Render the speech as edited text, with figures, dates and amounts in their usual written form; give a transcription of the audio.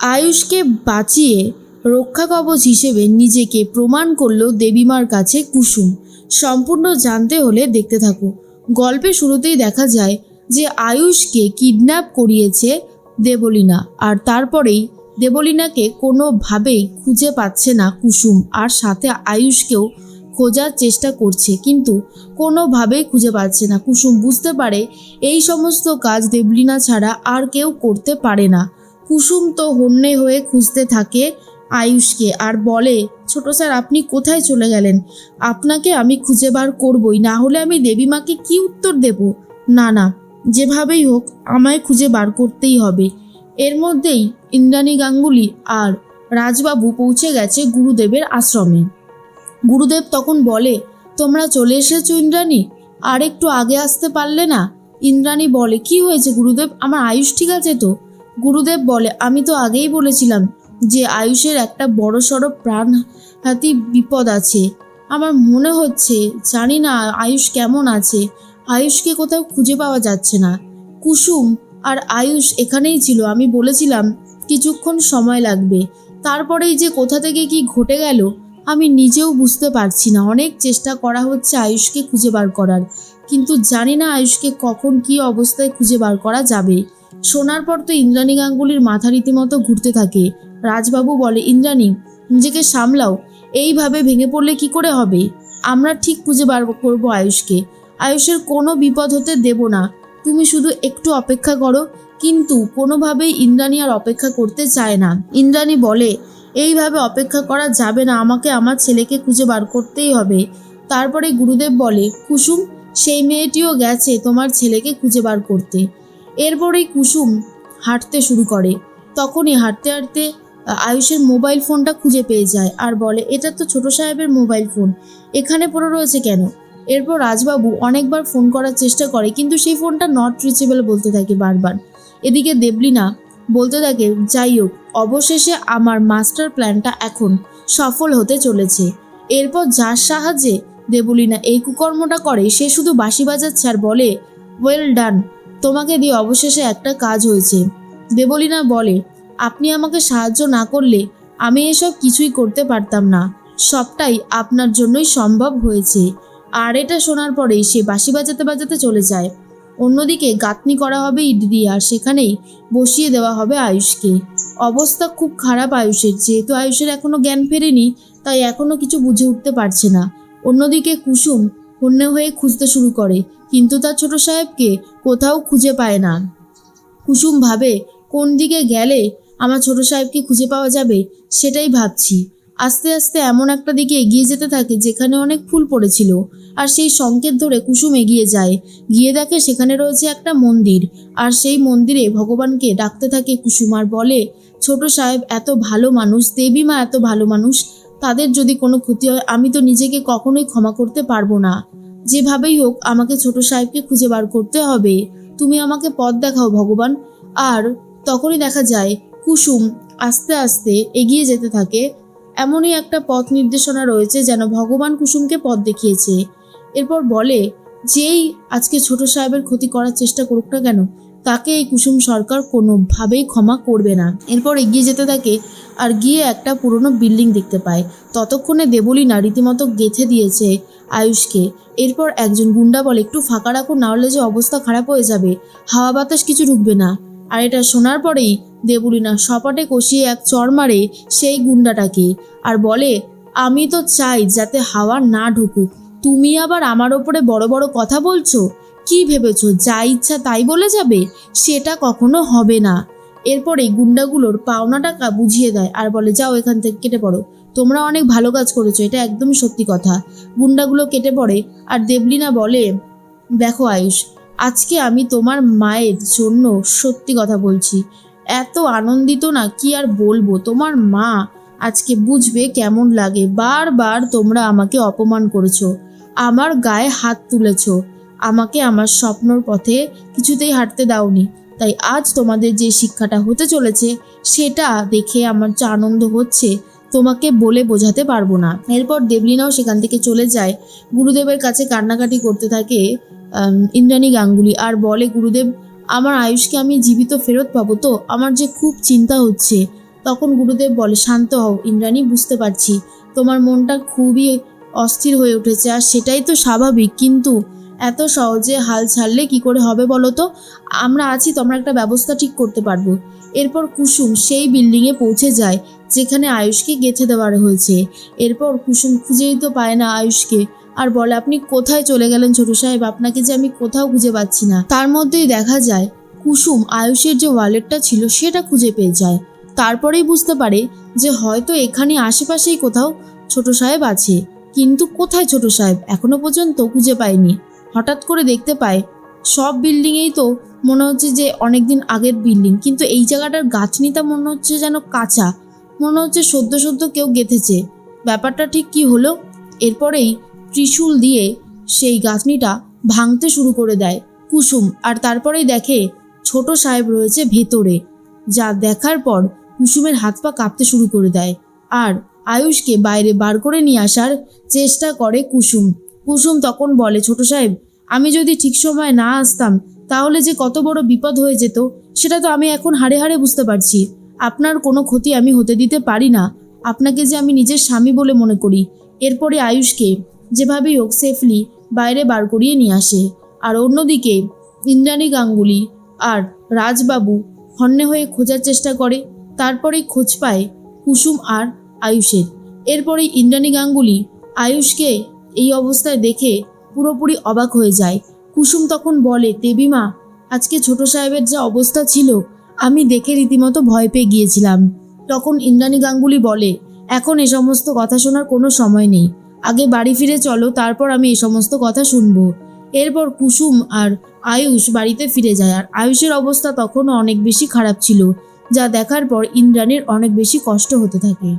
আয়ুষকে বাঁচিয়ে রক্ষা কবচ হিসেবে নিজেকে প্রমাণ করলো দেবীমার কাছে কুসুম। সম্পূর্ণ জানতে হলে দেখতে থাকো। গল্পের শুরুতেই দেখা যায় যে আয়ুষকে কিডন্যাপ করিয়েছে দেবলীনা, আর তারপরেই দেবলীনাকে কোনোভাবেই খুঁজে পাচ্ছে না কুসুম, আর সাথে আয়ুষকেও খোঁজার চেষ্টা করছে, কিন্তু কোনোভাবেই খুঁজে পাচ্ছে না। কুসুম বুঝতে পারে এই সমস্ত কাজ দেবলীনা ছাড়া আর কেউ করতে পারে না। কুসুম তো হন্যে হয়ে খুঁজতে থাকে আয়ুষকে, আর বলে, ছোট স্যার আপনি কোথায় চলে গেলেন? আপনাকে আমি খুঁজে বার করবই, না হলে আমি দেবীমাকে কি উত্তর দেব? না না, যেভাবেই হোক আমায় খুঁজে বার করতেই হবে। এর মধ্যেই ইন্দ্রাণী গাঙ্গুলি আর রাজবাবু পৌঁছে গেছে গুরুদেবের আশ্রমে। গুরুদেব তখন বলে, তোমরা চলে এসেছো ইন্দ্রাণী, আর একটু আগে আসতে পারলে না? ইন্দ্রাণী বলে, কি হয়েছে গুরুদেব, আমার আয়ুষ ঠিক আছে তো? গুরুদেব বলে, আমি তো আগেই বলেছিলাম যে আয়ুষের একটা বড়সড় প্রাণঘাতী বিপদ আছে। আমার মনে হচ্ছে, জানি না আয়ুষ কেমন আছে, আয়ুষকে কোথাও খুঁজে পাওয়া যাচ্ছে না। কুসুম আর আয়ুষ এখানেই ছিল, আমি বলেছিলাম কিছুক্ষণ সময় লাগবে, তারপরেই যে কোথা থেকে কি ঘটে গেল আমি নিজেও বুঝতে পারছি না। অনেক চেষ্টা করা হচ্ছে আয়ুষকে খুঁজে বার করার, কিন্তু জানি না আয়ুষকে কখন কি অবস্থায় খুঁজে বার করা যাবে। শোনার পর তো ইন্দ্রাণী গাঙ্গুলির মাথা রীতিমতো ঘুরতে থাকে। রাজবাবু বলে, ইন্দ্রাণী নিজেকে সামলাও, এইভাবে ভেঙে পড়লে কি করে হবে? আমরা ঠিক খুঁজে বার করবো আয়ুষকে, আয়ুষের কোনো বিপদ হতে দেব না, তুমি শুধু একটু অপেক্ষা করো। কিন্তু কোনোভাবেই ইন্দ্রাণী আর অপেক্ষা করতে চায় না। ইন্দ্রাণী বলে, এইভাবে অপেক্ষা করা যাবে না, আমাকে আমার ছেলেকে খুঁজে বার করতেই হবে। তারপরে গুরুদেব বলে, কুসুম সেই মেয়েটিও গেছে তোমার ছেলেকে খুঁজে বার করতে। এরপরেই কুসুম হাঁটতে শুরু করে। তখনই হাঁটতে হাঁটতে আয়ুষের মোবাইল ফোনটা খুঁজে পেয়ে যায়, আর বলে, এটা তো ছোট সাহেবের মোবাইল ফোন, এখানে পড়ে রয়েছে কেন? এরপর রাজবাবু অনেকবার ফোন করার চেষ্টা করে, কিন্তু সেই ফোনটা নট রিচেবল বলতে থাকে বারবার। এদিকে দেবলীনা বলতে থাকে, যাই হোক অবশেষে আমার মাস্টার প্ল্যানটা এখন সফল হতে চলেছে। এরপর যার সাহায্যে দেবলীনা এই কুকর্মটা করে সে শুধু বাঁশি বাজাচ্ছে আর বলে, ওয়েল ডান, তোমাকে দিয়ে অবশেষে একটা কাজ হয়েছে। দেবলীনা বলে, আপনি আমাকে সাহায্য না করলে আমি এসব কিছুই করতে পারতাম না, সবটাই আপনার জন্যই সম্ভব হয়েছে। আর এটা শোনার পরেই সে বাঁশি বাজাতে বাজাতে চলে যায়। অন্যদিকে গাঁথনি করা হবে ইট দিয়ে, আর সেখানেই বসিয়ে দেওয়া হবে আয়ুষকে। অবস্থা খুব খারাপ আয়ুষের, যেহেতু আয়ুষের এখনো জ্ঞান ফেরেনি তাই এখনো কিছু বুঝে উঠতে পারছে না। অন্যদিকে কুসুম হন্যে হয়ে খুঁজতে শুরু করে, কিন্তু তার ছোট সাহেবকে কোথাও খুঁজে পায় না। কুসুম ভাবে, কোন দিকে গেলে আমার ছোট সাহেবকে খুঁজে পাওয়া যাবে সেটাই ভাবছি। আস্তে আস্তে এমন একটা দিকে এগিয়ে যেতে থাকে যেখানে অনেক ফুল পড়েছিল, আর সেই সংকেত ধরে কুসুম এগিয়ে যায়। গিয়ে দেখে সেখানে রয়েছে একটা মন্দির, আর সেই মন্দিরে ভগবানকে ডাকতে থাকে কুসুম, আর বলে, ছোট সাহেব এত ভালো মানুষ, দেবী মা এত ভালো মানুষ, তাদের যদি কোনো ক্ষতি হয় আমি তো নিজেকে কখনোই ক্ষমা করতে পারবো না। যেভাবেই হোক আমাকে ছোট সাহেবকে খুঁজে বার করতে হবে, তুমি আমাকে পথ দেখাও ভগবান। আর তখনই দেখা যায় কুসুম আস্তে আস্তে এগিয়ে যেতে থাকে। এমনই একটা পথ নির্দেশনা রয়েছে যেন ভগবান কুসুমকে পথ দেখিয়েছে। এরপর বলে, যেই আজকে ছোট সাহেবের ক্ষতি করার চেষ্টা করুক না কেন তাকে এই কুসুম সরকার কোনোভাবেই ক্ষমা করবে না। এরপর এগিয়ে যেতে থাকে, আর গিয়ে একটা পুরনো বিল্ডিং দেখতে পায়। ততক্ষণে দেবলীনা রীতিমতো গেঁথে দিয়েছে আয়ুষকে। এরপর একজন গুন্ডা বলে, একটু ফাঁকা রাখো, না হলে যে অবস্থা খারাপ হয়ে যাবে, হাওয়া বাতাস কিছু ঢুকবে না। আর এটা শোনার পরেই দেবলীনা সপাটে কষিয়ে এক চড় মারে সেই গুন্ডাটাকে, আর বলে, আমি তো চাই যাতে হাওয়া না ঢুকুক, তুমি আবার আমার ওপরে বড় বড় কথা বলছো? কি ভেবেছো যা ইচ্ছা তাই বলে যাবে? সেটা কখনো হবে না। এরপরে গুন্ডাগুলোর পাওনা টাকা বুঝিয়ে দেয়, আর বলে, যাও এখান থেকে কেটে পড়ো, তোমরা অনেক ভালো কাজ করেছো, এটা একদমই সত্যি কথা। গুন্ডাগুলো কেটে পড়ে, আর দেবলীনা বলে, দেখো আয়ুষ, আজকে আমি তোমার মায়ের জন্য সত্যি কথা বলছি, এত আনন্দিত না কি আর বলবো, তোমার মা আজকে বুঝবে কেমন লাগে। বারবার তোমরা আমাকে অপমান করেছো, আমার গায়ে হাত তুলেছো, আমাকে আমার স্বপ্নর পথে কিছুতেই হাঁটতে দাওনি, তাই আজ তোমাদের যে শিক্ষাটা হতে চলেছে সেটা দেখে আমার যা আনন্দ হচ্ছে তোমাকে বলে বোঝাতে পারবো না। এরপর দেবলীনাও সেখান থেকে চলে যায়। গুরুদেবের কাছে কান্নাকাটি করতে থাকে ইন্দ্রাণী গাঙ্গুলি, আর বলে, গুরুদেব আমার আয়ুষকে আমি জীবিত ফেরত পাবো তো? আমার যে খুব চিন্তা হচ্ছে, তখন গুরুদেব বলে, শান্ত হও ইন্দ্রাণী, বুঝতে পারছি তোমার মনটা খুবই অস্থির হয়ে উঠেছে, আর সেটাই তো স্বাভাবিক, কিন্তু এত সহজে হাল ছাড়লে কি করে হবে বলো তো? আমরা আছি তো, আমরা একটা ব্যবস্থা ঠিক করতে পারবো। এরপর কুসুম সেই বিল্ডিংয়ে পৌঁছে যায় যেখানে আয়ুষকে গেঁথে দেওয়া হয়েছে। এরপর কুসুম খুঁজেই তো পায় না আয়ুষকে, আর বলে, আপনি কোথায় চলে গেলেন ছোট সাহেব, আপনাকে যে আমি কোথাও খুঁজে পাচ্ছি না। তার মধ্যেই দেখা যায় কুসুম আয়ুষের যে ওয়ালেটটা ছিল সেটা খুঁজে পেয়ে যায়। তারপরেই বুঝতে পারে যে হয়তো এখানে আশেপাশেই কোথাও ছোট সাহেব আছে, কিন্তু কোথায় ছোট সাহেব এখনো পর্যন্ত খুঁজে পায়নি। হঠাৎ করে দেখতে পায় সব বিল্ডিংয়েই তো মনে হচ্ছে যে অনেক দিন আগের বিল্ডিং, কিন্তু এই জায়গাটার গাঁথনিটা মনে হচ্ছে যেন কাঁচা, মনে হচ্ছে সদ্য সদ্য কেউ গেঁথেছে। ব্যাপারটা ঠিক কি হলো? এরপরেই ত্রিশূল দিয়ে সেই গাঁথনিটা ভাঙতে শুরু করে দেয় কুসুম, আর তারপরেই দেখে ছোট সাহেব রয়েছে ভেতরে। যা দেখার পর কুসুমের হাত পা কাঁপতে শুরু করে দেয়, আর আয়ুষকে বাইরে বার করে নিয়ে আসার চেষ্টা করে কুসুম। কুসুম তখন বলে, ছোট সাহেব, আমি যদি ঠিক সময় না আসতাম তাহলে যে কত বড় বিপদ হয়ে যেত সেটা তো আমি এখন হাড়ে হাড়ে বুঝতে পারছি। আপনার কোনো ক্ষতি আমি হতে দিতে পারি না, আপনাকে যে আমি নিজের স্বামী বলে মনে করি। এরপরে আয়ুষকে যেভাবেই হোক সেফলি বাইরে বার করিয়ে নিয়ে আসে। আর অন্যদিকে ইন্দ্রাণী গাঙ্গুলি আর রাজবাবু হন্যে হয়ে খোঁজার চেষ্টা করে। তারপরেই খোঁজ পায় কুসুম আর আয়ুষের। এরপরেই ইন্দ্রাণী গাঙ্গুলি আয়ুষকে এই অবস্থায় দেখে পুরোপুরি অবাক হয়ে যায়। কুসুম তখন বলে, দেবীমা, আজকে ছোট সাহেবের যা অবস্থা ছিল আমি দেখে রীতিমতো ভয় পেয়ে গিয়েছিলাম। তখন ইন্দ্রাণী গাঙ্গুলি বলে, এখন এ সমস্ত কথা শোনার কোনো সময় নেই, আগে বাড়ি ফিরে চলো, তারপর আমি এ সমস্ত কথা শুনবো। এরপর কুসুম আর আয়ুষ বাড়িতে ফিরে যায়, আর আয়ুষের অবস্থা তখনও অনেক বেশি খারাপ ছিল, যা দেখার পর ইন্দ্রাণীর অনেক বেশি কষ্ট হতে থাকে।